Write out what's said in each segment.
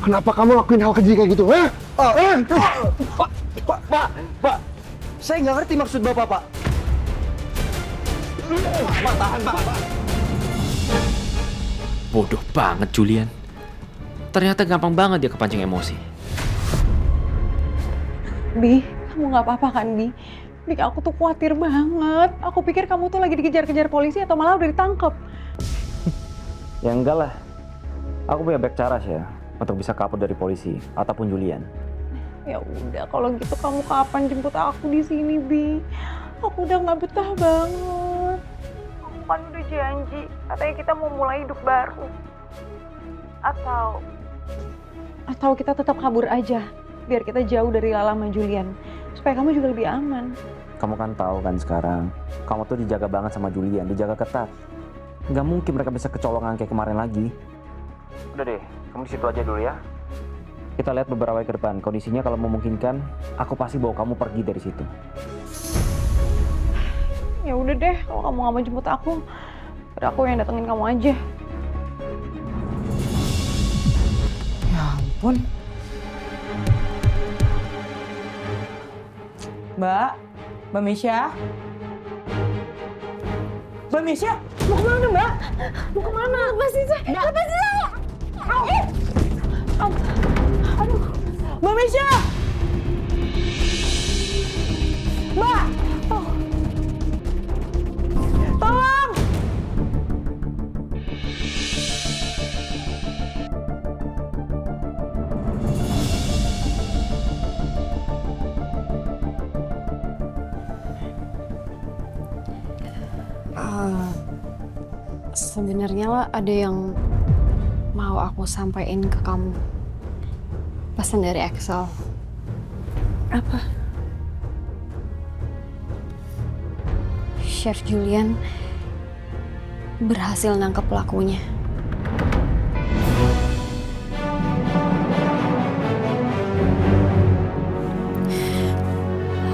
Kenapa kamu lakuin hal keji kayak gitu? Pak, saya nggak ngerti maksud Bapak, Pak. Pak, tahan, Pak. Bodoh banget Julian. Ternyata gampang banget dia kepancing emosi. Bi, kamu nggak apa-apa kan, Bi? Bi, aku tuh khawatir banget. Aku pikir kamu tuh lagi dikejar-kejar polisi atau malah udah ditangkap. Ya enggak lah. Aku punya back cara sih ya untuk bisa kabur dari polisi ataupun Julian. Ya udah, kalau gitu kamu kapan jemput aku di sini, Bi? Aku udah nggak betah banget. Kamu kan udah janji, katanya kita mau mulai hidup baru. Atau kita tetap kabur aja, biar kita jauh dari Lala sama Julian, supaya kamu juga lebih aman. Kamu kan tahu kan sekarang, kamu tuh dijaga banget sama Julian, dijaga ketat. Nggak mungkin mereka bisa kecolongan kayak kemarin lagi. Udah deh, kamu di situ aja dulu ya. Kita lihat beberapa hari ke depan, kondisinya kalau memungkinkan, aku pasti bawa kamu pergi dari situ. Ya udah deh, kalau kamu nggak mau jemput aku, biar aku yang datengin kamu aja. Ya ampun. Mbak Misha? Mbak Misha? Mau kemana, Mbak? Mau kemana? Lepasin saya! Lepasin saya! Aduh, Mbak Misha! Mbak! Oh. Tolong! Sebenarnya lah ada yang mau aku sampaikan ke kamu. Pesan dari Excel. Apa? Chef Julian berhasil nangkep pelakunya.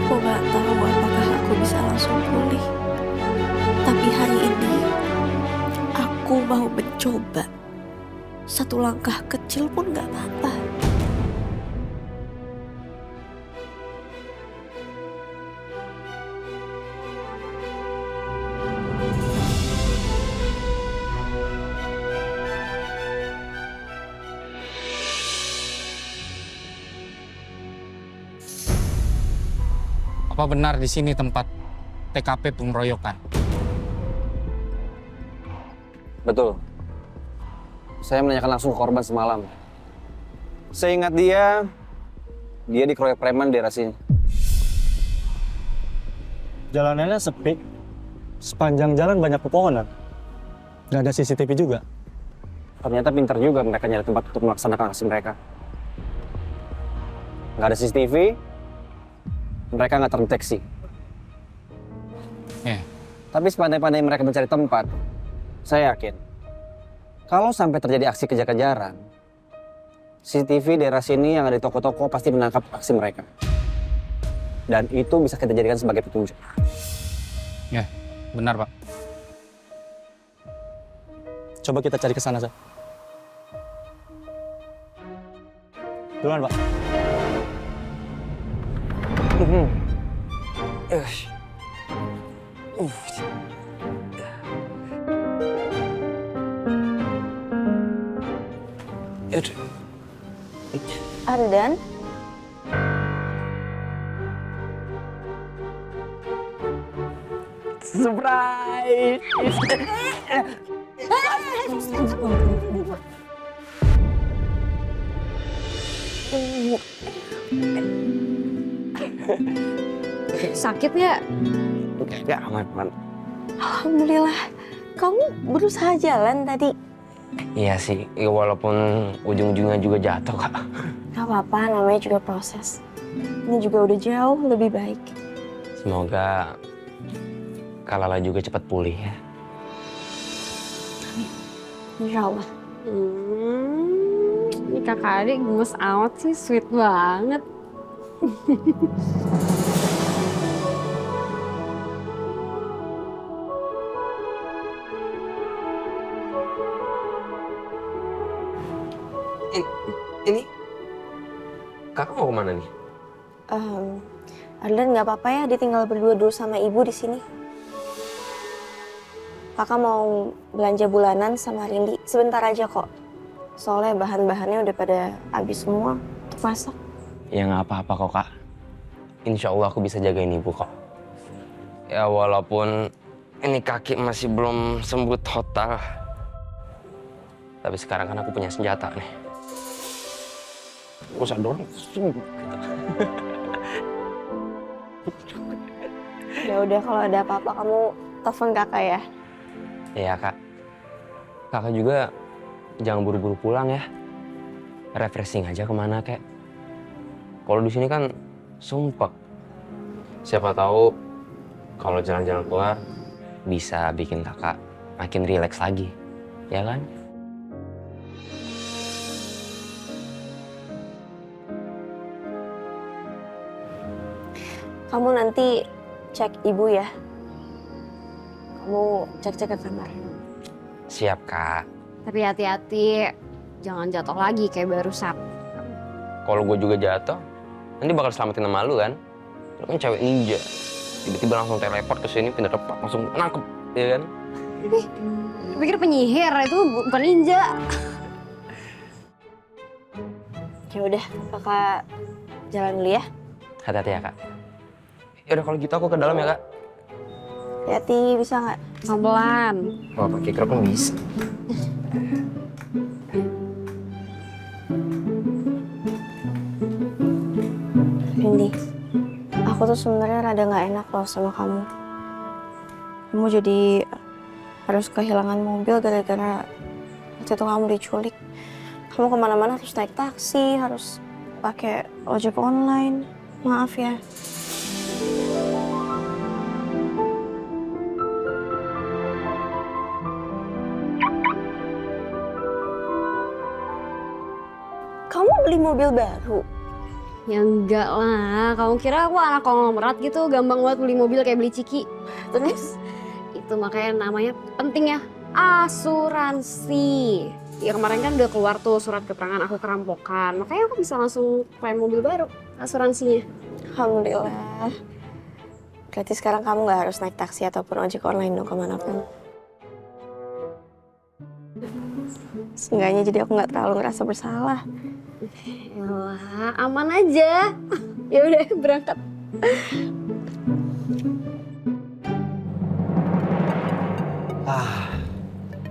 Aku nggak tahu apakah aku bisa langsung pulih. Tapi hari ini aku mau mencoba. Satu langkah kecil pun nggak apa-apa. Apa benar di sini tempat TKP pengeroyokan? Betul. Saya menanyakan langsung ke korban semalam. Seingat dia dikeroyok preman di daerah sini. Jalanannya sepi. Sepanjang jalan banyak pepohonan. Nggak ada CCTV juga. Ternyata pintar juga mereka nyari tempat untuk melaksanakan aksi mereka. Nggak ada CCTV, mereka nggak terdeteksi. Tapi sepandai-pandai mereka mencari tempat, saya yakin kalau sampai terjadi aksi kejar-kejaran, CCTV daerah sini yang ada di toko-toko pasti menangkap aksi mereka. Dan itu bisa kita jadikan sebagai petunjuk. Ya, benar Pak. Coba kita cari ke sana, Sa. Duluan, Pak. Ardan? Surprise! Sakit nggak? Ya aman. Alhamdulillah. Kamu berusaha jalan tadi. Iya sih, ya walaupun ujung-ujungnya juga jatuh, Kak. Gak apa-apa, namanya juga proses. Ini juga udah jauh lebih baik. Semoga Kak Lala juga cepat pulih ya. Insya Allah. Ini kakak adik gemes amat sih, sweet banget. Kakak mau kemana nih? Arlan nggak apa-apa ya ditinggal berdua dulu sama ibu di sini. Kakak mau belanja bulanan sama Rindi. Sebentar aja kok. Soalnya bahan-bahannya udah pada habis semua untuk masak. Ya nggak apa-apa kok kak. Insya Allah aku bisa jagain ibu kok. Ya walaupun ini kaki masih belum sembuh total. Tapi sekarang kan aku punya senjata nih. Aku usah dorong. Ya udah kalau ada apa-apa kamu telepon kakak ya. Iya kak. Kakak juga jangan buru-buru pulang ya. Refreshing aja kemana kek. Kalau di sini kan sumpek. Siapa tahu kalau jalan-jalan keluar bisa bikin kakak makin rileks lagi, ya kan? Kamu nanti cek ibu ya. Kamu cek-cek ke kamar. Siap kak. Tapi hati-hati, jangan jatuh lagi kayak barusan. Kalau gue juga jatuh, nanti bakal selamatin sama lu kan? Lu kan cewek ninja. Tiba-tiba langsung teleport ke sini, pindah tempat, langsung nangkep, ya kan? Pikir penyihir, itu bukan ninja. Ya udah, kakak jalan dulu ya. Hati-hati ya kak. Ya udah kalau gitu aku ke dalam ya kak. Hati-hati, bisa nggak? Pelan. Oh pakai kerap kan bisa. Rindi, aku tuh sebenarnya rada nggak enak loh sama kamu. Kamu jadi harus kehilangan mobil gara-gara waktu itu kamu diculik. Kamu kemana-mana harus naik taksi, harus pakai ojek online. Maaf ya. Kamu beli mobil baru? Ya enggak lah, kamu kira aku anak konglomerat gitu, gampang banget beli mobil kayak beli ciki. Terus? Itu makanya namanya penting ya, asuransi. Ya kemarin kan udah keluar tuh surat keterangan aku kerampokan, makanya aku bisa langsung klaim mobil baru, asuransinya. Alhamdulillah. Berarti sekarang kamu nggak harus naik taksi ataupun ojek online dong kemanapun. Seenggaknya jadi aku nggak terlalu ngerasa bersalah. Yalah, aman aja. Ya udah berangkat.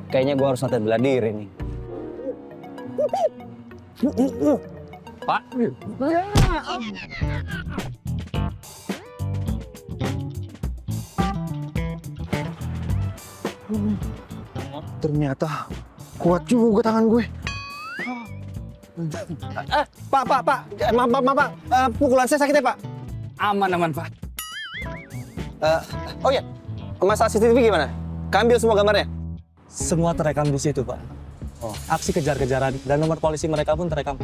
Kayaknya gue harus latihan bela diri nih. Pak, Ternyata kuat juga tangan gue. Pak, maaf, pukulan saya sakit ya, Pak? aman Pak. Oh iya, masalah CCTV gimana? Ambil semua gambarnya? Semua terekam di situ, Pak. Aksi kejar-kejaran dan nomor polisi mereka pun terekam.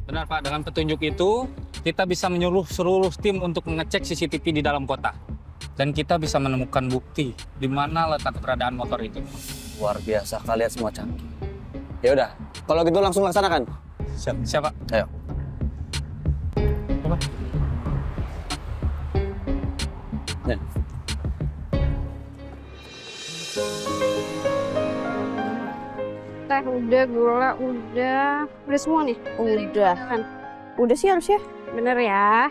Benar Pak, dengan petunjuk itu kita bisa menyuruh seluruh tim untuk mengecek CCTV di dalam kota. Dan kita bisa menemukan bukti di mana letak keberadaan motor itu. Luar biasa, kalian semua canggih. Ya udah, kalau gitu langsung laksanakan. Siapa? Ayo. Apa? Nih. Teh udah, gula udah semua nih. Udah. Kan? Udah sih harusnya. Bener ya.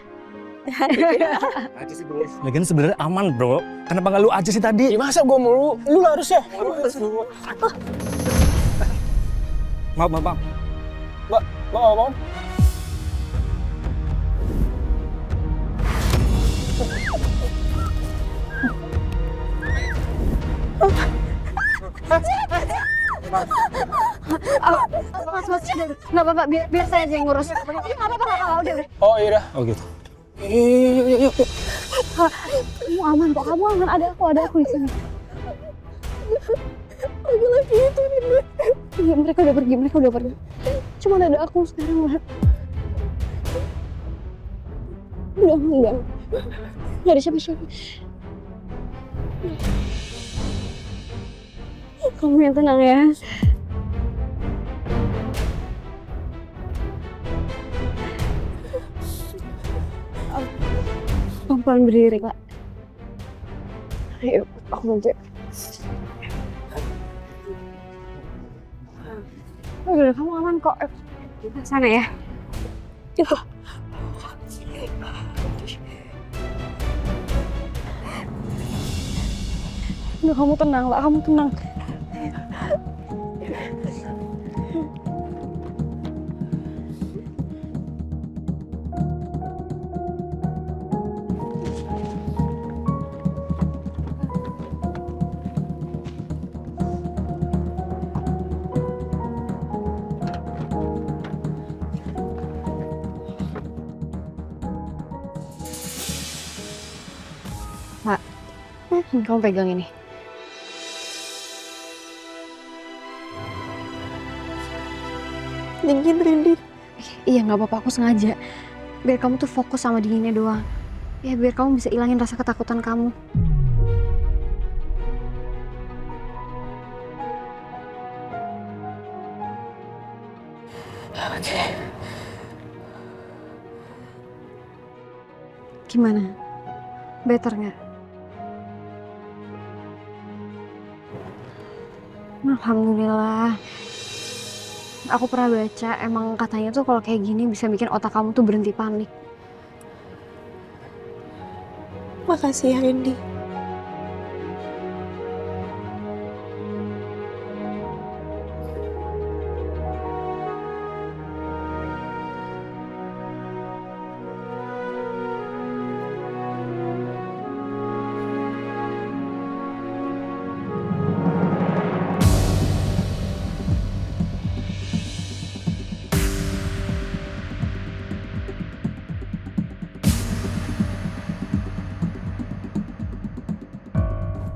Lagian sebenarnya aman, bro. Kenapa nggak lu aja sih tadi? Ya masa gue mau lu harusnya. Maaf. Mau. Nggak apa-apa, biar saya aja yang ngurus. Nggak apa-apa, udah. Oh iya. Oh gitu. Yuk. Kamu aman kok, kamu aman. Ada aku di sini. Lagi-lagi itu Rindi. Iya, mereka udah pergi. Cuma ada aku sekarang, Mbak. Udah, enggak. Nggak ada siapa-siapa. Kamu yang tenang ya. pelan-pelan berdiri, Kak. Ayo, aku bantu. Udah, kamu aman kok. Sana ya. Itu. Udah, kamu tenang lah, kamu tenang. Pak, kamu pegang ini. Dingin, Rindy. Iya, nggak apa-apa, aku sengaja. Biar kamu tuh fokus sama dinginnya doang. Ya, biar kamu bisa ilangin rasa ketakutan kamu. Oke. Gimana? Better nggak? Alhamdulillah. Aku pernah baca, emang katanya tuh kalau kayak gini bisa bikin otak kamu tuh berhenti panik. Makasih ya, Rindy.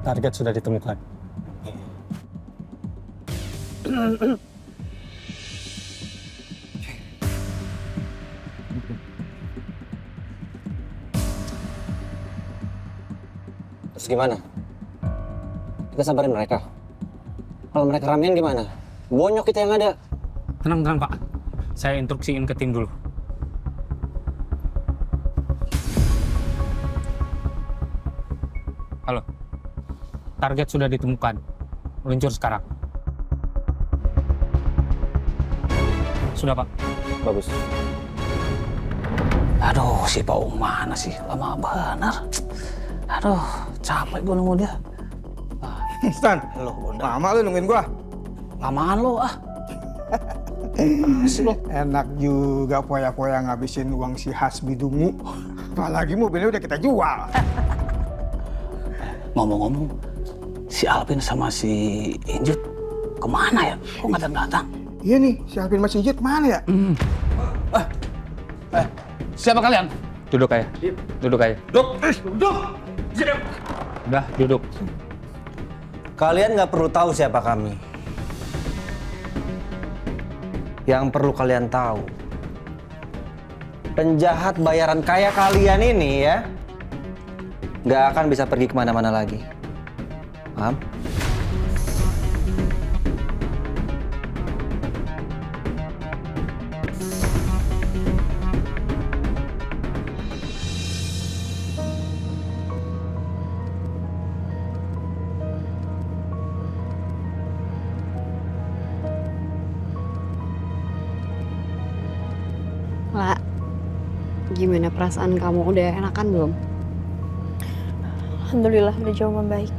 Target sudah ditemukan. Terus gimana? Kita sabarin mereka. Kalau mereka ramean gimana? Bonyok kita yang ada. Tenang, Pak. Saya instruksiin ke tim dulu. Halo. Target sudah ditemukan. Meluncur sekarang. Sudah, Pak. Bagus. Aduh, si Paung mana sih? Lama benar. Aduh, capek gue nunggu dia. Stan, lama lu nungguin gua. Lamaan lo ah. Enak juga poya-poya ngabisin uang si Hasbi Dungu. Apalagi mobilnya udah kita jual. Ngomong-ngomong, si Alvin sama si Injut kemana ya? Kok nggak datang-datang? Iya nih, si Alvin masih Injut mana ya? Siapa kalian? Duduk aja. Duduk aja. Duduk! Udah, duduk. Kalian nggak perlu tahu siapa kami. Yang perlu kalian tahu, penjahat bayaran kaya kalian ini ya, nggak akan bisa pergi kemana-mana lagi. Paham? Lah, gimana perasaan kamu? Udah enakan belum? Alhamdulillah udah jauh membaik.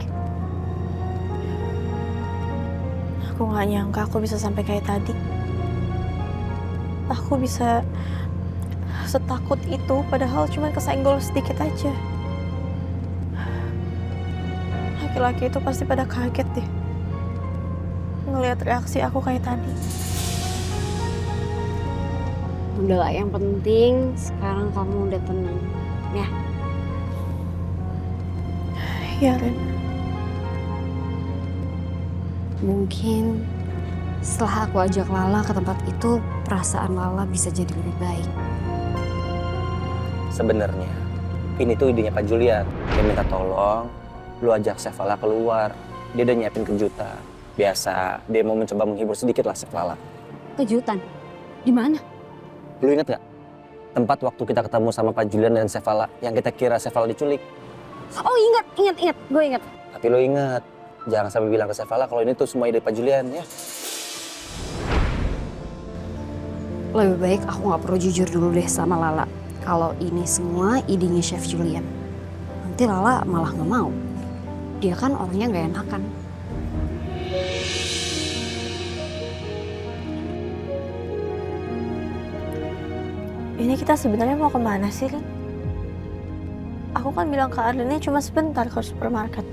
Aku nggak nyangka aku bisa sampai kayak tadi. Aku bisa setakut itu padahal cuma kesenggol sedikit aja. Laki-laki itu pasti pada kaget deh ngelihat reaksi aku kayak tadi. Udah lah, yang penting sekarang kamu udah tenang, ya? Ya, Ren. Mungkin setelah aku ajak Lala ke tempat itu, perasaan Lala bisa jadi lebih baik. Sebenarnya ini tuh idenya Pak Julian. Dia minta tolong, lu ajak Chef Lala keluar. Dia udah nyiapin kejutan. Biasa, dia mau mencoba menghibur sedikit lah Chef Lala. Kejutan? Di mana? Lu inget gak? Tempat waktu kita ketemu sama Pak Julian dan Sevala yang kita kira Sevala diculik. Oh ingat. Gue ingat. Tapi lo ingat, jangan sampai bilang ke Sevala kalau ini tuh semua ide Pak Julian ya. Lebih baik aku nggak perlu jujur dulu deh sama Lala. Kalau ini semua idenya Chef Julian. Nanti Lala malah nggak mau. Dia kan orangnya nggak enakan. Ini kita sebenarnya mau kemana sih, Rin? Aku kan bilang ke Ardennya cuma sebentar ke supermarket.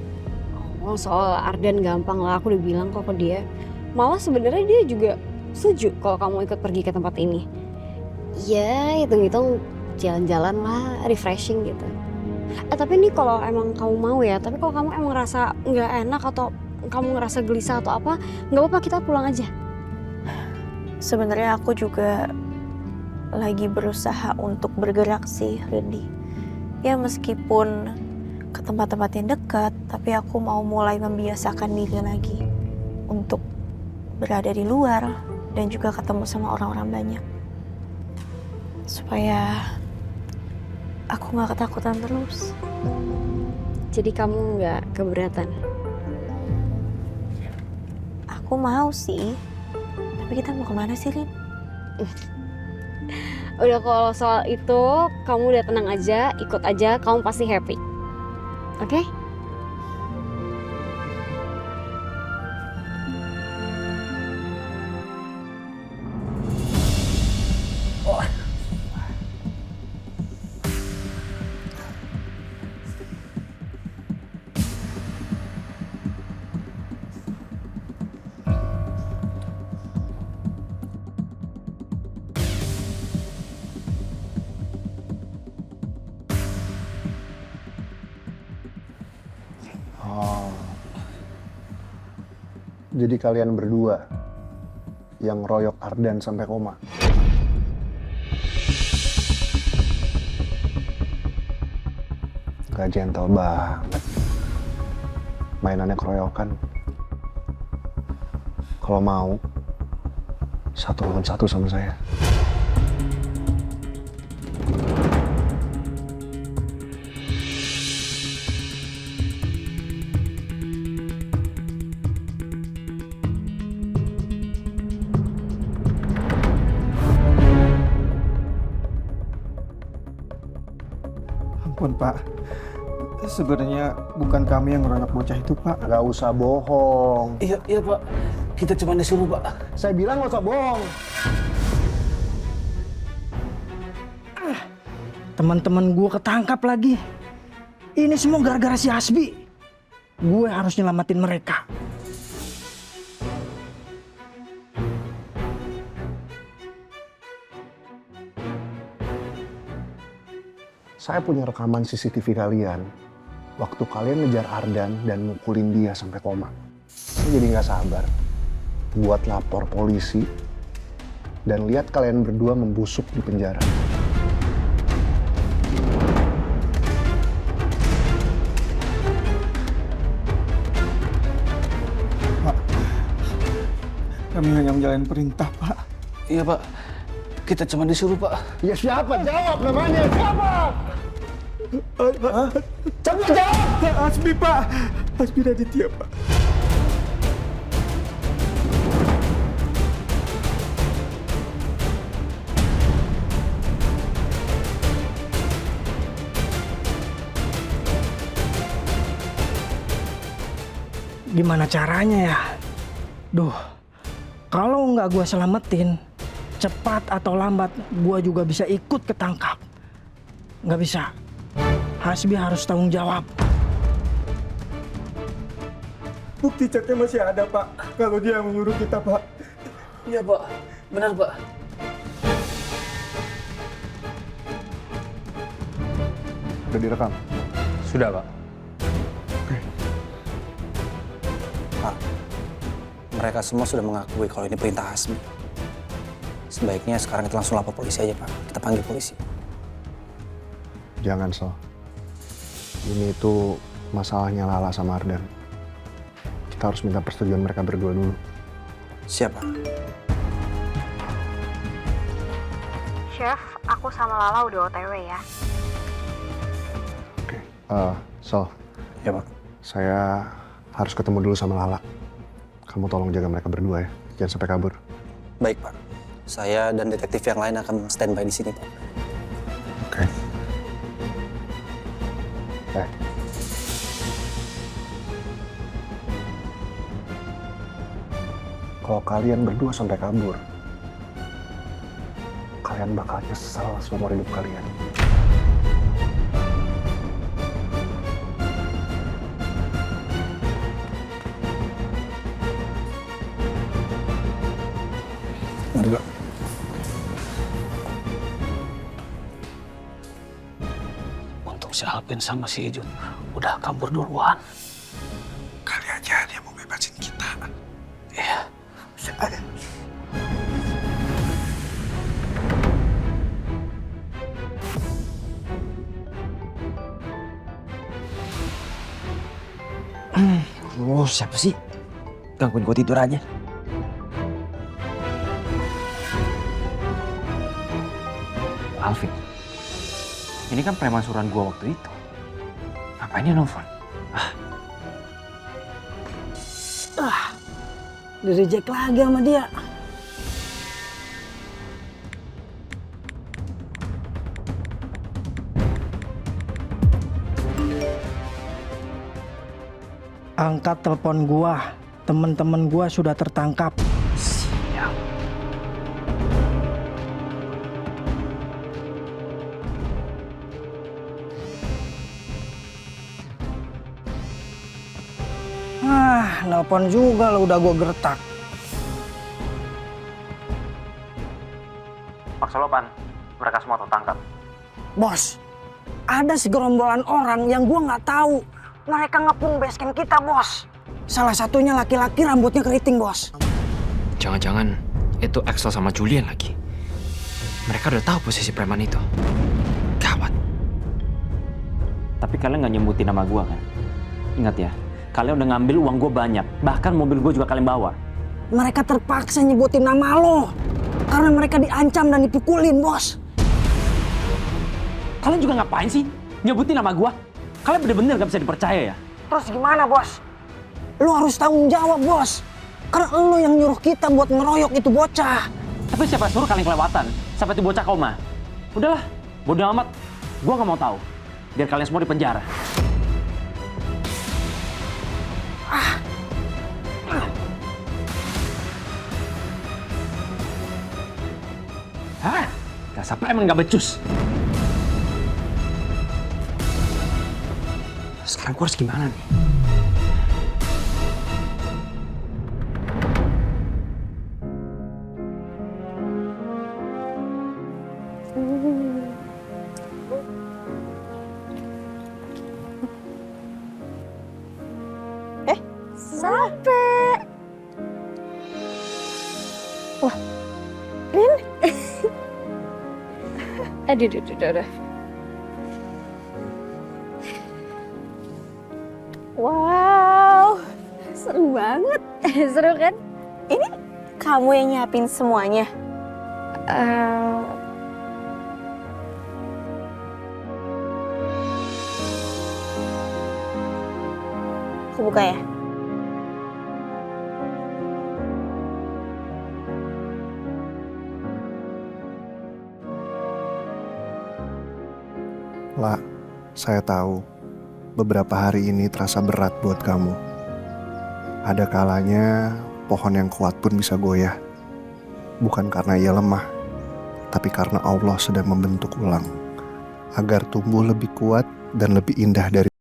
Oh, soal Arden gampang lah, aku udah bilang kok ke dia. Malah sebenarnya dia juga setuju kalau kamu ikut pergi ke tempat ini. Ya, hitung-hitung jalan-jalan lah, refreshing gitu. Tapi ini kalau emang kamu mau ya, tapi kalau kamu emang ngerasa nggak enak atau kamu ngerasa gelisah atau apa, nggak apa-apa, kita pulang aja. Sebenarnya aku juga lagi berusaha untuk bergerak sih, Randy. Ya meskipun ke tempat-tempat yang dekat, tapi aku mau mulai membiasakan diri lagi untuk berada di luar dan juga ketemu sama orang-orang banyak. Supaya aku nggak ketakutan terus. Jadi kamu nggak keberatan? Aku mau sih, tapi kita mau kemana sih, Rin? Udah, kalau soal itu kamu udah tenang aja, ikut aja, kamu pasti happy. Oke? Oh. Jadi kalian berdua yang royok Ardan sampai koma. Gak gentle banget. Mainannya keroyokan. Kalau mau, 1 lawan 1 sama saya. Ampun Pak, sebenarnya bukan kami yang ngeroyok bocah itu Pak. Gak usah bohong. Iya Pak, kita cuma disuruh Pak. Saya bilang gak usah bohong. Teman-teman gue ketangkap lagi. Ini semua gara-gara si Hasbi. Gue harus nyelamatin mereka. Saya punya rekaman CCTV kalian waktu kalian ngejar Ardan dan mukulin dia sampai koma. Saya jadi nggak sabar buat lapor polisi dan lihat kalian berdua membusuk di penjara. Pak, kami hanya menjalani perintah Pak. Iya Pak, kita cuma disuruh Pak. Ya siapa? Jawab namanya, siapa? Cepat jawab! Hasbi Pak, Hasbi Raditya Pak. Gimana caranya ya? Duh, kalau nggak gue selamatin, cepat atau lambat gue juga bisa ikut ketangkap. Nggak bisa. Hasbi harus tanggung jawab. Bukti chatnya masih ada Pak, kalau dia yang menyuruh kita Pak. Iya Pak, benar Pak. Udah direkam? Sudah, Pak. Pak, mereka semua sudah mengakui kalau ini perintah Hasbi. Sebaiknya sekarang kita langsung lapor polisi aja Pak, kita panggil polisi. Jangan, So. Ini itu masalahnya Lala sama Ardan. Kita harus minta persetujuan mereka berdua dulu. Siapa? Chef, aku sama Lala udah OTW ya. Oke, Sol. Ya, Pak. Saya harus ketemu dulu sama Lala. Kamu tolong jaga mereka berdua ya, jangan sampai kabur. Baik, Pak. Saya dan detektif yang lain akan standby di sini, Pak. Oke. Kalau kalian berdua sampai kabur, kalian bakal nyesel seumur hidup kalian. Enggak. Untung si Alvin sama si Ijun udah kabur duluan. Kali aja dia mau bebasin kita. Iya. Siapa sih? Gangguin gue tidur aja. Alvin, ini kan preman suruhan gue waktu itu. Ngapain dia nelfon? Di-reject lagi sama dia. Angkat telepon gua. Temen-temen gua sudah tertangkap. Siap. Nelpon juga lo, udah gua gertak. Maksud lo, Pan? Mereka semua tertangkap. Bos, ada segerombolan orang yang gua nggak tahu. Mereka ngepung basecamp kita, Bos. Salah satunya laki-laki rambutnya keriting, Bos. Jangan-jangan itu Axel sama Julian lagi. Mereka udah tahu posisi preman itu. Gawat. Tapi kalian nggak nyebutin nama gue kan? Ingat ya, kalian udah ngambil uang gue banyak. Bahkan mobil gue juga kalian bawa. Mereka terpaksa nyebutin nama lo. Karena mereka diancam dan dipukulin, Bos. Kalian juga ngapain sih nyebutin nama gue? Kalian bener-bener gak bisa dipercaya ya? Terus gimana, Bos? Lo harus tanggung jawab, Bos. Karena lo yang nyuruh kita buat ngeroyok itu bocah. Tapi siapa suruh kalian kelewatan sampai itu bocah koma? Udahlah, bodo amat. Gue gak mau tahu. Biar kalian semua di penjara. Hah? Gak sampai emang gak becus. Sekarang gue harus gimana nih? Sampai. Wah, Rin. Aduh. Wow, seru banget. Seru kan? Ini kamu yang nyiapin semuanya? Aku buka ya? La, saya tahu beberapa hari ini terasa berat buat kamu. Ada kalanya pohon yang kuat pun bisa goyah. Bukan karena ia lemah, tapi karena Allah sedang membentuk ulang agar tumbuh lebih kuat dan lebih indah dari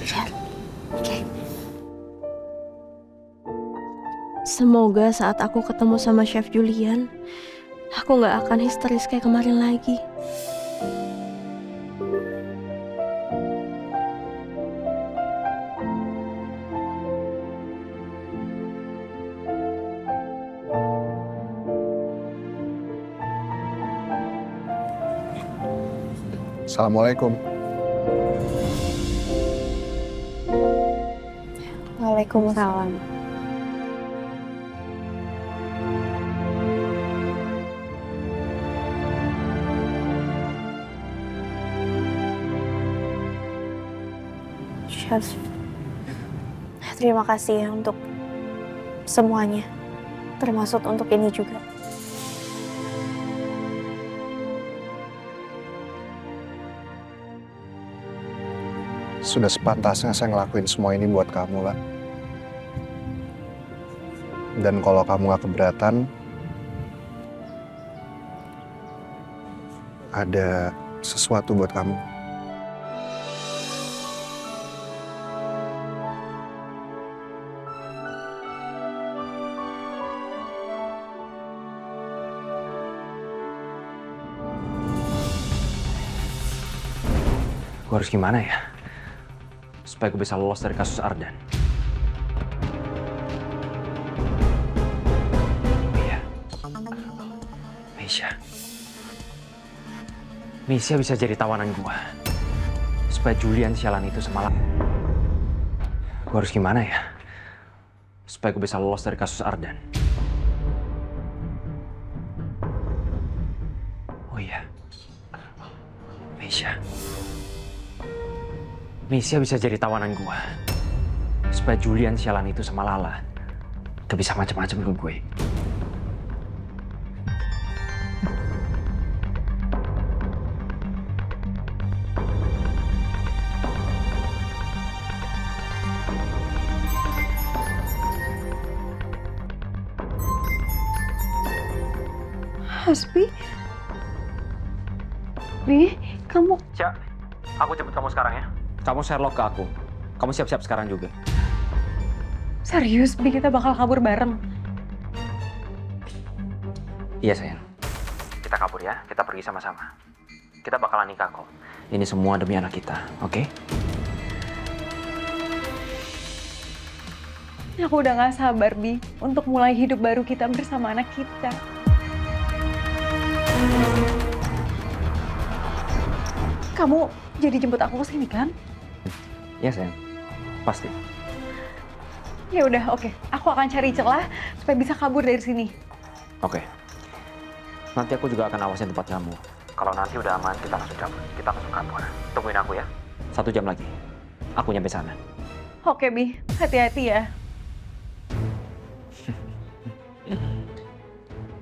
Ya, oke. Semoga saat aku ketemu sama Chef Julian, aku nggak akan histeris kayak kemarin lagi. Assalamualaikum. Waalaikumsalam. Chef, terima kasih ya untuk semuanya, termasuk untuk ini juga. Sudah sepantasnya saya ngelakuin semua ini buat kamu, lah. Dan kalau kamu gak keberatan, ada sesuatu buat kamu. Gue harus gimana ya? Supaya gue bisa lolos dari kasus Ardan. Iya. Misha bisa jadi tawanan gue. Supaya Julian sialan itu semalam. Gue harus gimana ya? Supaya gue bisa lolos dari kasus Ardan. Oh iya. Misha bisa jadi tawanan gue. Supaya Julian sialan itu sama Lala gak bisa macam-macam ke gue. Hasbi? Bi, kamu... Cia, aku jemput kamu sekarang ya. Kamu Sherlock ke aku. Kamu siap-siap sekarang juga. Serius, Bi, kita bakal kabur bareng? Iya sayang. Kita kabur ya, kita pergi sama-sama. Kita bakalan nikah kok. Ini semua demi anak kita, oke? Aku udah gak sabar, Bi, untuk mulai hidup baru kita bersama anak kita. Kamu jadi jemput aku ke sini kan? Iya sayang, pasti. Ya udah, oke. Aku akan cari celah supaya bisa kabur dari sini. Oke. Nanti aku juga akan awasin tempat kamu. Kalau nanti udah aman, kita langsung cabut. Kita langsung kabur. Tungguin aku ya. 1 jam lagi. Aku nyampe sana. Oke, Bi. Hati-hati ya.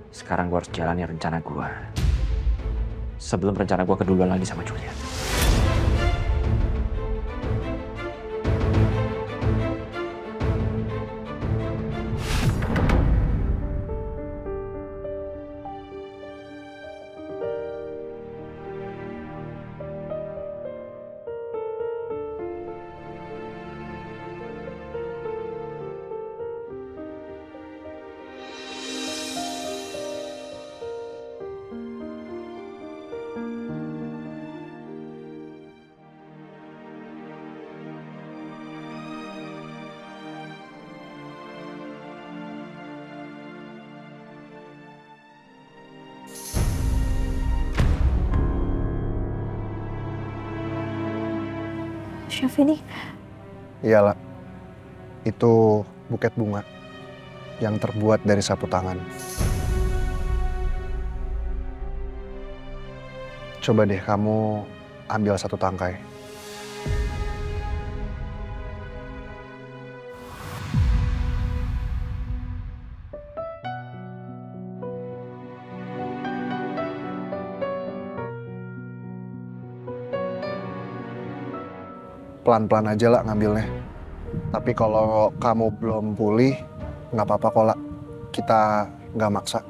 Sekarang gue harus jalani rencana gue. Sebelum rencana gue keduluan lagi sama Julia. Chef ini? Iyalah, itu buket bunga yang terbuat dari sapu tangan. Coba deh kamu ambil 1 tangkai. Pelan-pelan aja lah ngambilnya. Tapi kalau kamu belum pulih, nggak apa-apa kok lah. Kita nggak maksa.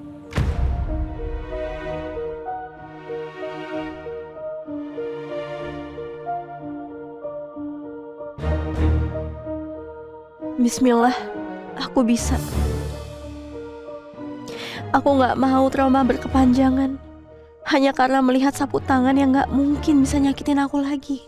Bismillah, aku bisa. Aku gak mau trauma berkepanjangan hanya karena melihat sapu tangan yang gak mungkin bisa nyakitin aku lagi.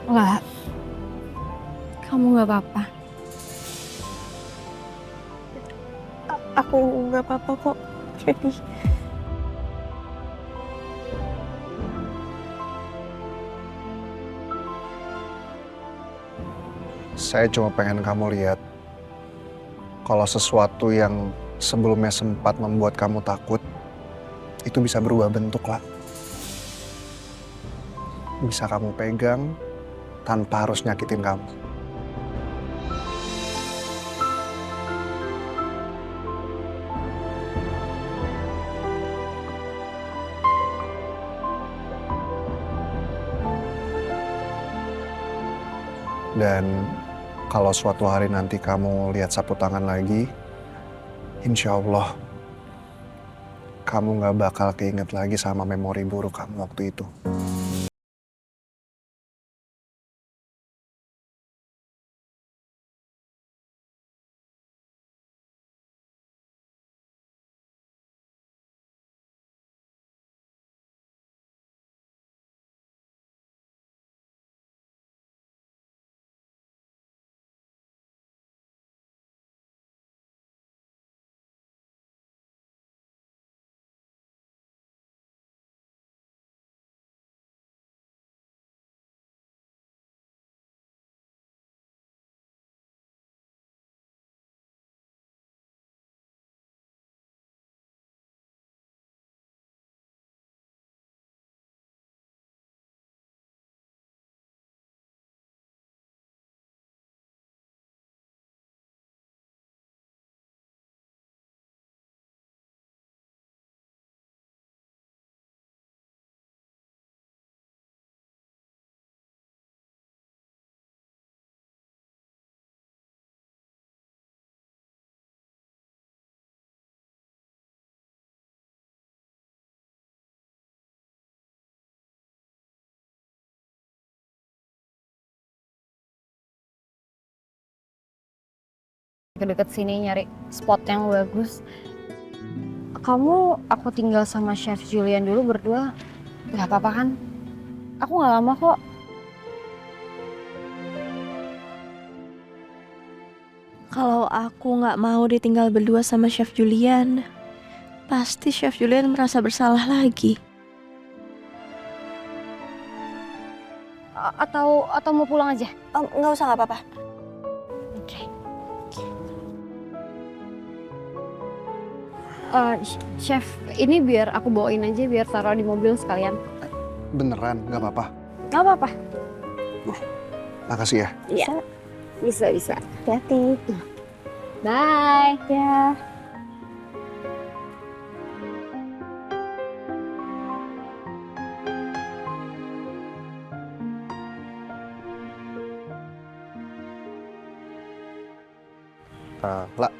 Lah, kamu gak apa-apa. Aku gak apa-apa kok, Jadi. Saya cuma pengen kamu lihat kalau sesuatu yang sebelumnya sempat membuat kamu takut itu bisa berubah bentuk lah. Bisa kamu pegang tanpa harus nyakitin kamu. Dan kalau suatu hari nanti kamu lihat sapu tangan lagi, insya Allah kamu gak bakal keinget lagi sama memori buruk kamu waktu itu. Ke deket sini nyari spot yang bagus. Aku tinggal sama Chef Julian dulu berdua, gak apa-apa kan? Aku gak lama kok. Kalau aku gak mau ditinggal berdua sama Chef Julian, pasti Chef Julian merasa bersalah lagi. Atau mau pulang aja? Nggak usah, nggak apa-apa. Oke. Chef, ini biar aku bawain aja, biar taruh di mobil sekalian. Beneran, gak apa-apa? Gak apa-apa. Makasih ya. Iya. Bisa. Hati-hati. Bye. Ya. Lah,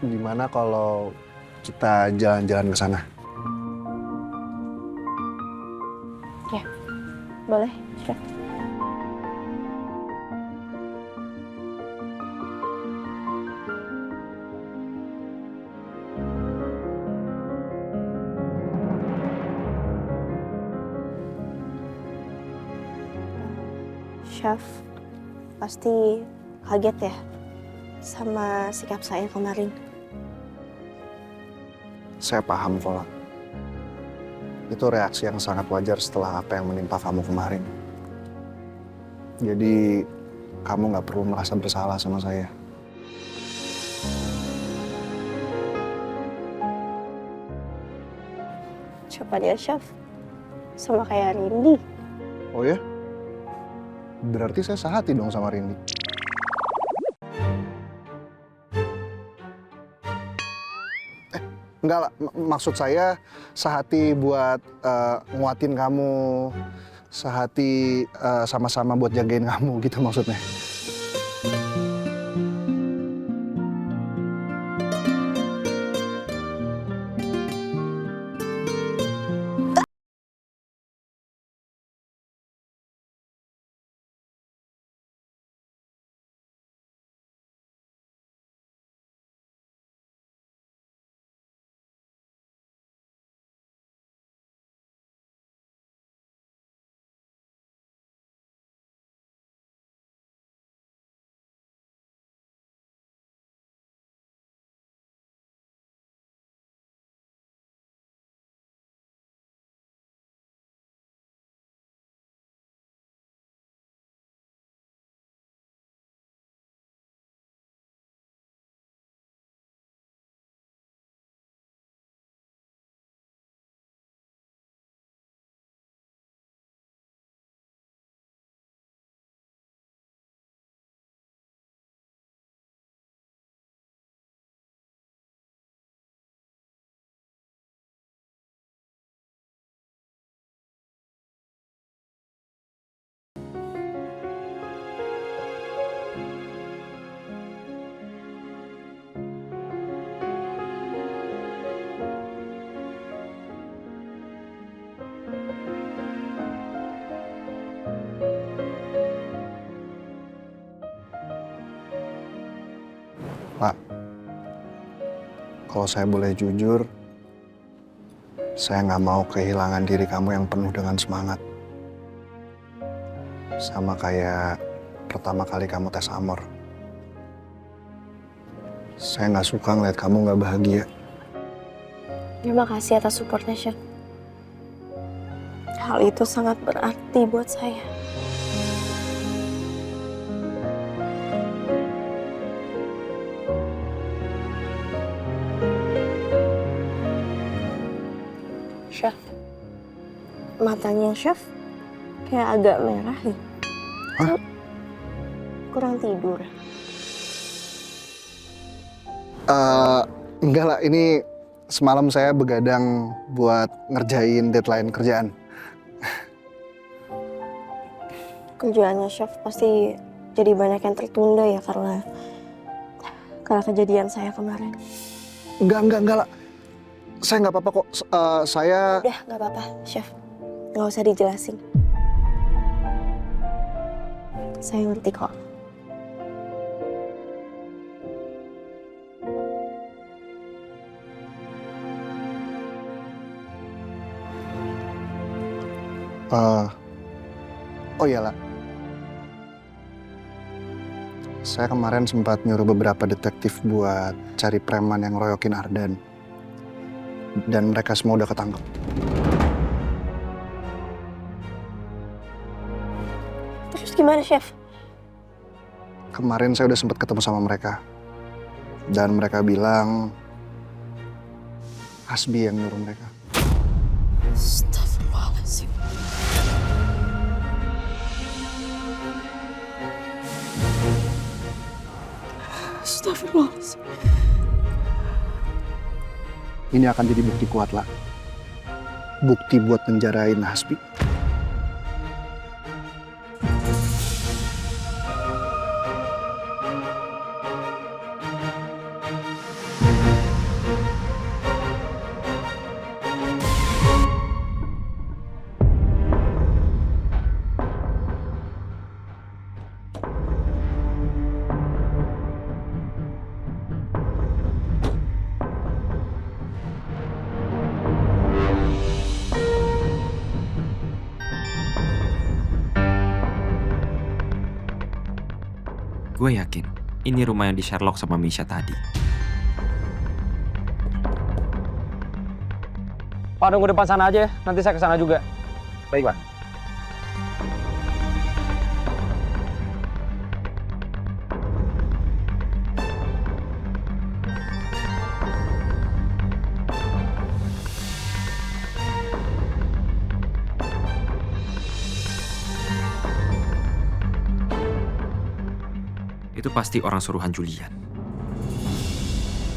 gimana kalau kita jalan-jalan ke sana? Ya, boleh, Chef. Chef pasti kaget ya sama sikap saya kemarin. Saya paham kok, La. Itu reaksi yang sangat wajar setelah apa yang menimpa kamu kemarin. Jadi, kamu nggak perlu merasa bersalah sama saya. Siapa dia, Chef? Sama kayak Rindy. Oh ya? Berarti saya sehati dong sama Rindy. Enggak lah, maksud saya sehati buat nguatin kamu, sehati sama-sama buat jagain kamu gitu maksudnya. Pak, kalau saya boleh jujur, saya nggak mau kehilangan diri kamu yang penuh dengan semangat. Sama kayak pertama kali kamu tes Amor. Saya nggak suka ngeliat kamu nggak bahagia. Terima kasih atas supportnya, Chef. Hal itu sangat berarti buat saya. Chef, matanya Chef kayak agak merah ya. Hah? Kurang tidur. Enggak lah, ini semalam saya begadang buat ngerjain deadline kerjaan. Kerjaannya Chef pasti jadi banyak yang tertunda ya karena kejadian saya kemarin. Enggak lah. Saya nggak apa-apa kok. Saya... Udah, nggak apa-apa, Chef. Nggak usah dijelasin. Saya ngerti kok. Oh iyalah. Saya kemarin sempat nyuruh beberapa detektif buat cari preman yang royokin Ardan. Dan mereka semua udah ketangkep. Terus gimana, Chef? Kemarin saya udah sempat ketemu sama mereka. Dan mereka bilang Hasbi yang nyuruh mereka. Astagfirullahaladzim. Astagfirullahaladzim. Ini akan jadi bukti kuat, lah. Bukti buat penjarain Hasbi. Gue yakin ini rumah yang di Sherlock sama Misha tadi. Pak, nunggu depan sana aja ya. Nanti saya ke sana juga. Baik, Pak. Itu pasti orang suruhan Julian.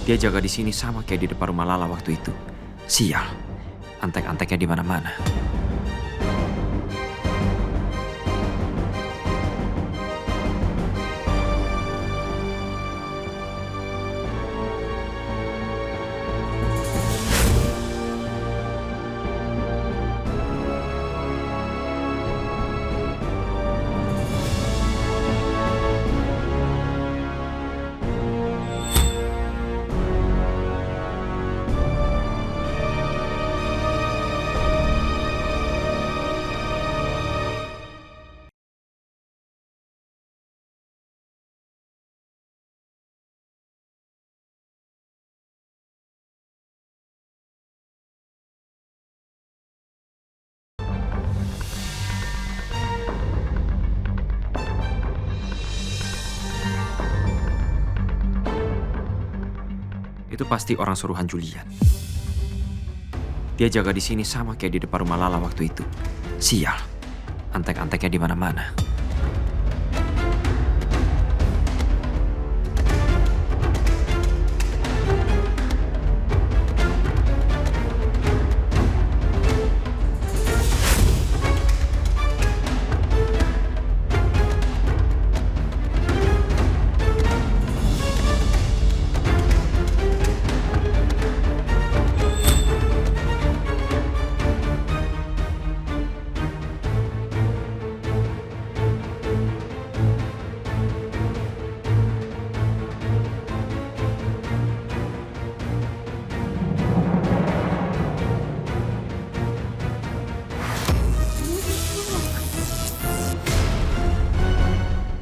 Dia jaga di sini sama kayak di depan rumah Lala waktu itu. Sial, antek-anteknya di mana-mana. Itu pasti orang suruhan Julian. Dia jaga di sini sama kayak di depan rumah Lala waktu itu. Sial, antek-anteknya di mana-mana.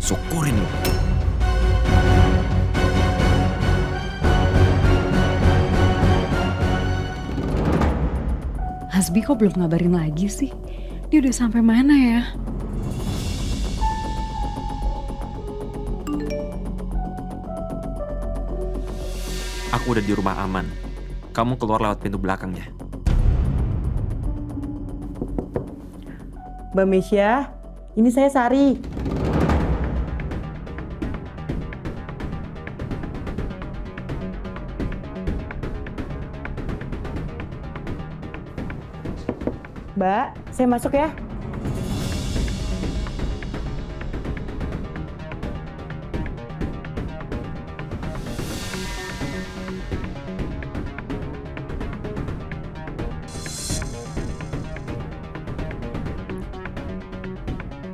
Syukurin lu. Hasbi kok belum ngabarin lagi sih? Dia udah sampai mana ya? Aku udah di rumah aman. Kamu keluar lewat pintu belakangnya. Mbak Mesya, ini saya Sari. Mbak, saya masuk ya.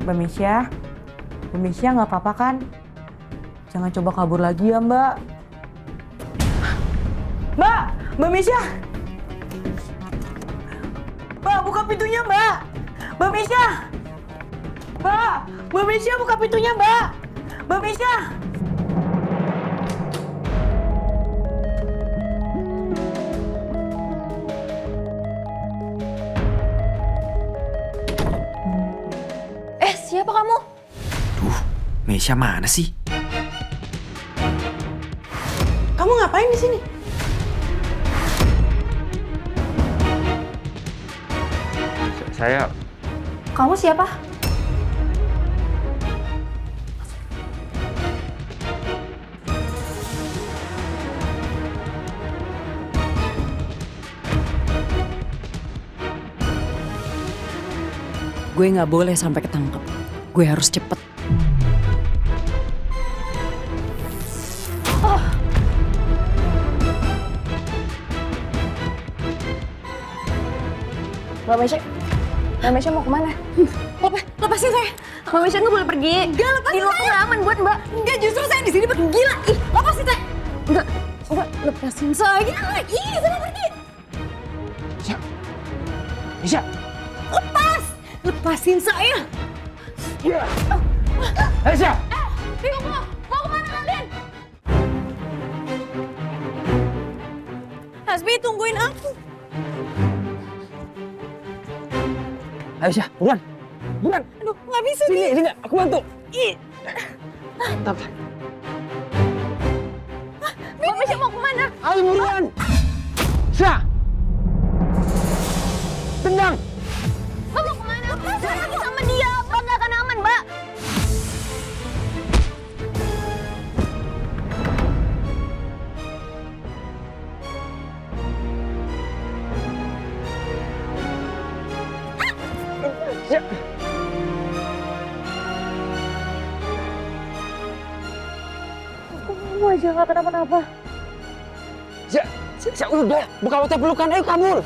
Mbak Mesya nggak apa-apa kan? Jangan coba kabur lagi ya Mbak. Mbak Mesya! Mbak, buka pintunya Mbak! Mbak Mesya! Mbak Mesya buka pintunya Mbak! Mbak Mesya! Siapa kamu? Mesya mana sih? Kamu ngapain di sini? Saya... Kamu siapa? Gue nggak boleh sampai ketangkep. Gue harus cepet. Mbak Mesya mau kemana? Lepasin saya. Mbak Mesya nggak boleh pergi. Enggak, lepasin saya. Di luar tuh aman buat Mbak. Enggak, justru saya di sini makin gila. Ih, lepasin saya. Enggak, lepasin saya. Ih, sana pergi. Mesya. Lepasin saya. Mesya. Tunggu, mau Hasbi, tungguin aku. Ayo Syah, buruan. Buruan. Aduh, nggak bisa Sini, nih. sini, aku bantu. Ih. Mantap. Mbak Misha mau kemana? Ayo buruan. Syah. Tendang. Mbak mau kemana? Saya lagi sama dia. Mbak nggak akan aman, Mbak. Syah. Kamu aja nggak kenapa-napa. Syah, udah. Buka hotel pelukan, ayo kabur.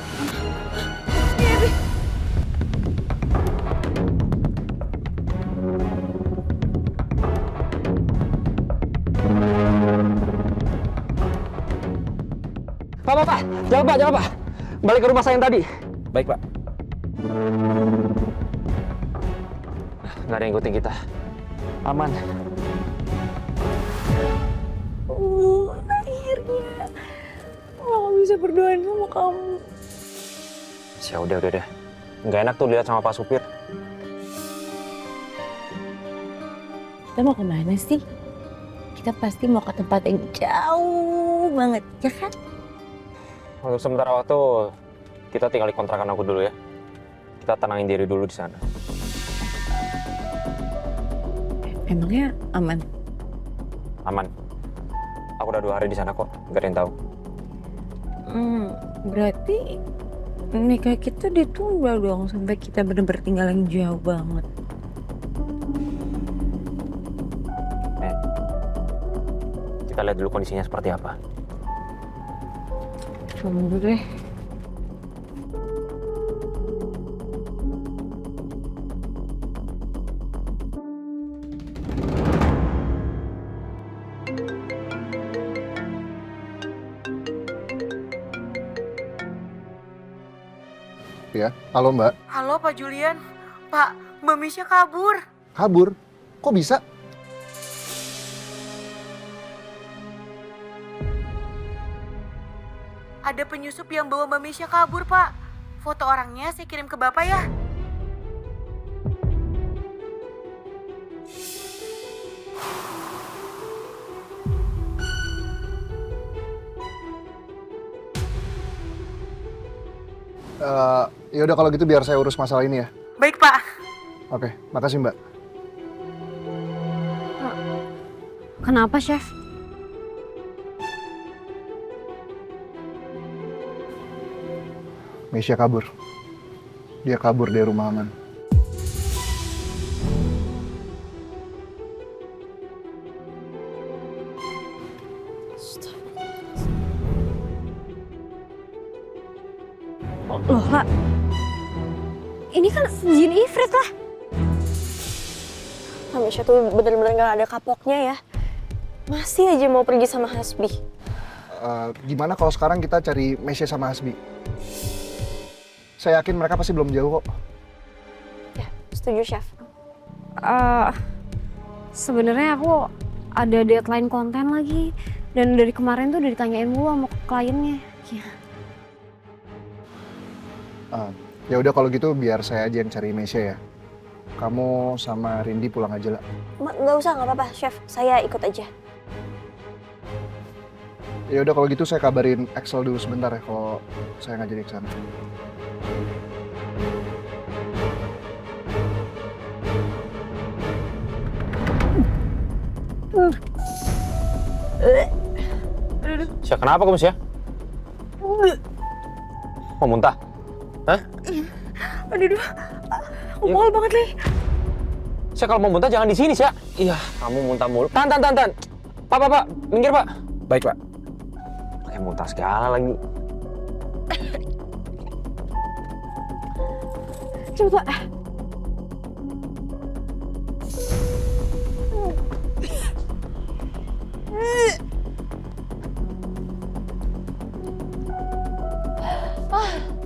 Pak, jangan Pak. Balik ke rumah saya yang tadi. Baik, Pak. Nggak ada yang ngikutin kita. Aman. Akhirnya. Aku bisa berduaan sama kamu. Ya udah. Nggak enak tuh lihat sama Pak Supir. Kita mau kemana sih? Kita pasti mau ke tempat yang jauh banget, ya kan? Untuk sementara waktu, kita tinggal di kontrakan aku dulu ya. Kita tenangin diri dulu di sana. Emangnya aman? Aman. Aku udah 2 hari di sana kok, nggak ada yang tahu. Berarti nikah kita ditunda dong sampai kita bener-bener tinggal yang jauh banget. Kita lihat dulu kondisinya seperti apa. Tunggu deh. Ya, halo Mbak. Halo Pak Julian. Pak, Mbak Misha kabur. Kabur? Kok bisa? Ada penyusup yang bawa Mbak Misha kabur, Pak. Foto orangnya saya kirim ke Bapak ya. Ya udah kalau gitu biar saya urus masalah ini ya. Baik, Pak. Oke, makasih Mbak. Kenapa, Chef? Mesya kabur. Dia kabur dari rumah aman. Loh, Kak. Ini kan jin ifrit lah. Misha tuh bener-bener gak ada kapoknya ya. Masih aja mau pergi sama Hasbi. Gimana kalau sekarang kita cari Mesya sama Hasbi? Saya yakin mereka pasti belum jauh kok. Ya, setuju Chef. Sebenarnya aku ada deadline konten lagi. Dan dari kemarin tuh udah ditanyain mulu sama kliennya. Ya. Ya udah kalau gitu biar saya aja yang cari Mesya ya. Kamu sama Rindy pulang aja lah. Nggak usah, nggak apa-apa Chef. Saya ikut aja. Ya udah kalau gitu saya kabarin Axel dulu sebentar ya kalau saya nggak jadi ke sana. Syah, kenapa kamu Syah? Mau muntah? Hah? Aduh, aku mual banget nih. Syah, kalau mau muntah jangan di sini Syah. Iya, kamu muntah mulu. Tan. Pak, minggir Pak. Baik, Pak. Kayak muntah segala lagi. Coba.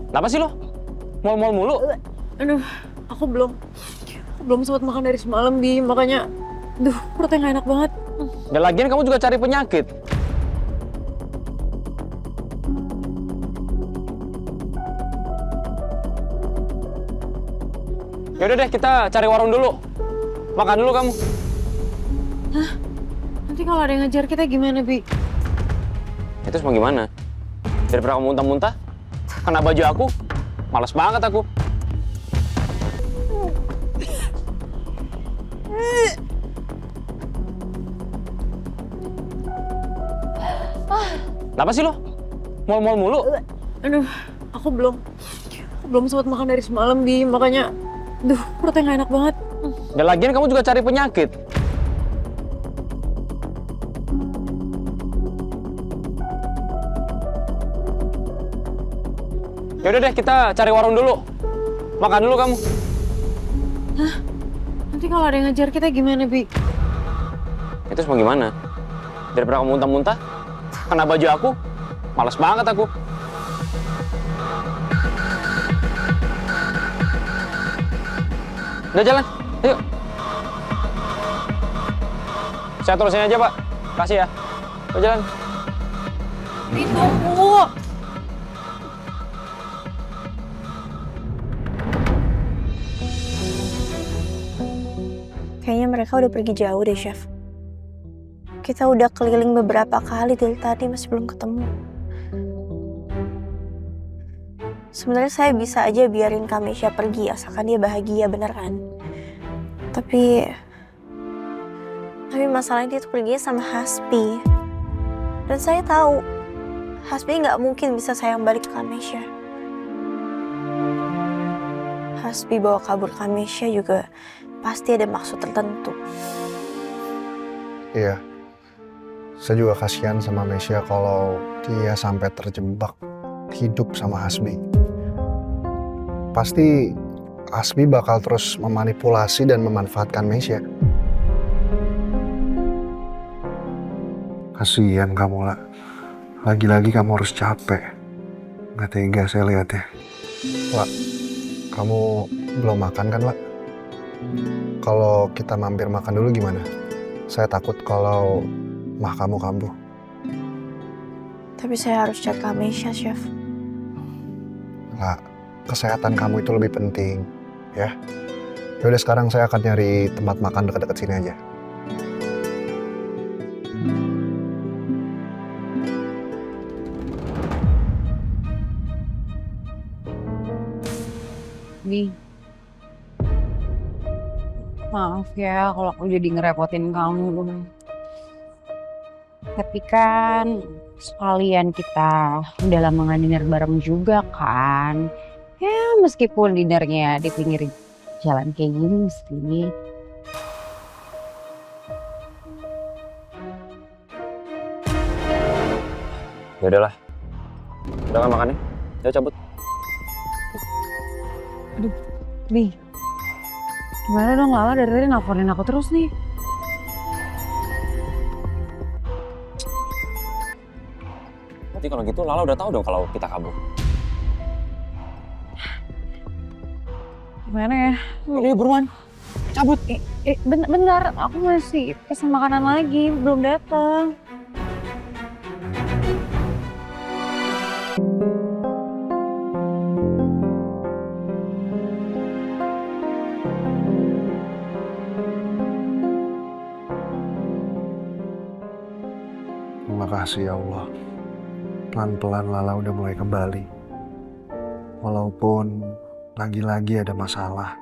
Kenapa sih lo? Mual-mual mulu? Aduh, aku belum sempat makan dari semalam, Bi. Makanya, perutnya nggak enak banget. Dan lagian kamu juga cari penyakit. Yaudah deh, kita cari warung dulu. Makan dulu kamu. Hah? Nanti kalau ada yang ngejar kita gimana, Bi? Itu semua gimana? Daripada kamu muntah-muntah, kena baju aku, males banget aku. Kenapa sih lo? Mall-mall mulu? Aduh, aku belum sempat makan dari semalam, Bi. Makanya, perutnya nggak enak banget. Dan lagian kamu juga cari penyakit. Yaudah deh, kita cari warung dulu. Makan dulu kamu. Hah? Nanti kalau ada yang ngejar kita gimana, Bi? Itu semua gimana? Daripada kamu muntah-muntah, kena baju aku, males banget aku. Udah jalan, ayo. Saya terusin aja, Pak. Kasih ya. Udah jalan. Tunggu. Kayaknya mereka udah pergi jauh deh, Chef. Kita udah keliling beberapa kali dari tadi masih belum ketemu. Sebenarnya saya bisa aja biarin Kamesha pergi asalkan dia bahagia, bener kan? Tapi masalahnya dia tuh pergi sama Hasbi. Dan saya tahu Hasbi nggak mungkin bisa sayang balik ke Kamesha. Hasbi bawa kabur Kamesha juga pasti ada maksud tertentu. Iya, saya juga kasihan sama Mesya kalau dia sampai terjebak hidup sama Hasbi. Pasti Hasbi bakal terus memanipulasi dan memanfaatkan Mesya. Kasihan kamu, lah. Lagi-lagi kamu harus capek. Nggak tega saya lihat ya. Lah, kamu belum makan kan, lah? Kalau kita mampir makan dulu gimana? Saya takut kalau mah kamu kambuh. Tapi saya harus cek Kamesha, Chef. Lah, kesehatan kamu itu lebih penting, ya. Yaudah sekarang saya akan nyari tempat makan dekat-dekat sini aja. Bi, maaf ya kalau aku jadi ngerepotin kamu. Tapi kan sekalian kita udah lama gak dinner bareng juga kan. Ya meskipun dinernya di pinggir jalan kayak gini sih. Ya udahlah. Udah kan makannya? Ayo cabut. Aduh, Bi. Gimana dong Lala dari tadi nelfonin aku terus nih. Nanti kalau gitu Lala udah tahu dong kalau kita kabur. Gimana ya? Ini buruan. Cabut. Bentar, aku masih pesan makanan lagi, belum datang. Terima kasih ya Allah. Pelan-pelan Lala udah mulai kembali. Walaupun lagi-lagi ada masalah,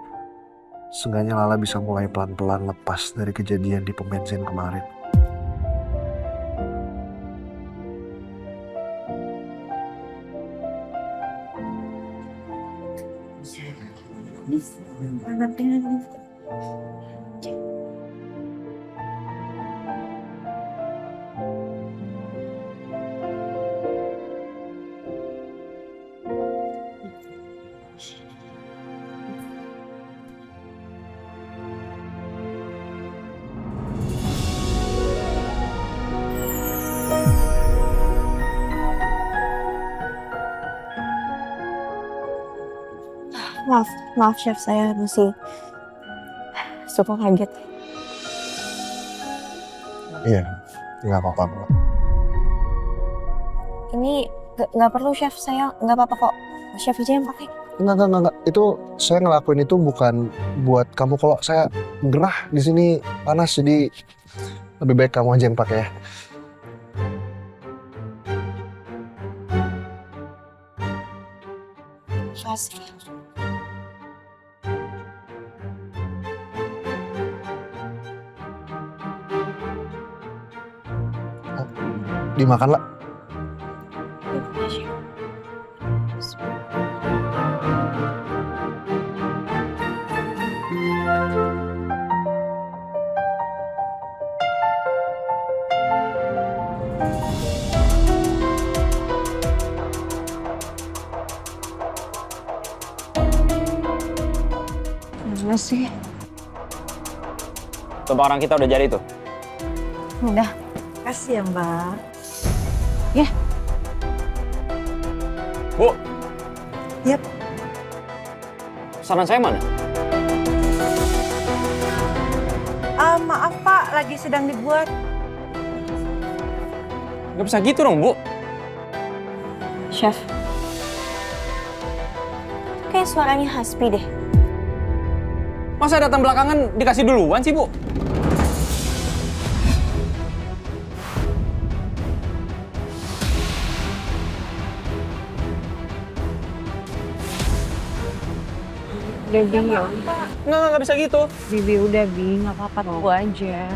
seenggaknya Lala bisa mulai pelan-pelan lepas dari kejadian di pom bensin kemarin. Maaf Chef, saya masih suka kaget. Iya, nggak apa-apa. Ini nggak perlu Chef, saya nggak apa-apa kok. Chef aja yang pakai. Enggak. Itu saya ngelakuin itu bukan buat kamu. Kalau saya gerah di sini panas, jadi lebih baik kamu aja yang pakai ya. Makasih. Dimakan lah. Mana sih? Tumpang orang kita udah jadi tuh. Udah. Kasih ya Mbak. Ya. Bu, Yap. saran saya mana? Maaf Pak, lagi sedang dibuat. Gak bisa gitu dong, Bu. Chef. Kayak suaranya Hasbi deh. Masa datang belakangan dikasih duluan sih, Bu? Udah Bi, ya. Nggak bisa gitu. Bibi udah Bi, nggak apa-apa, tunggu aja.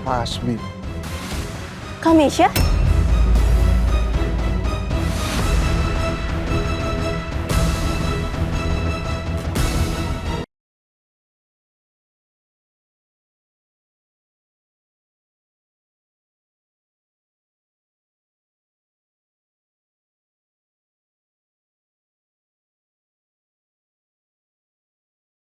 Hasbi. Kamisya?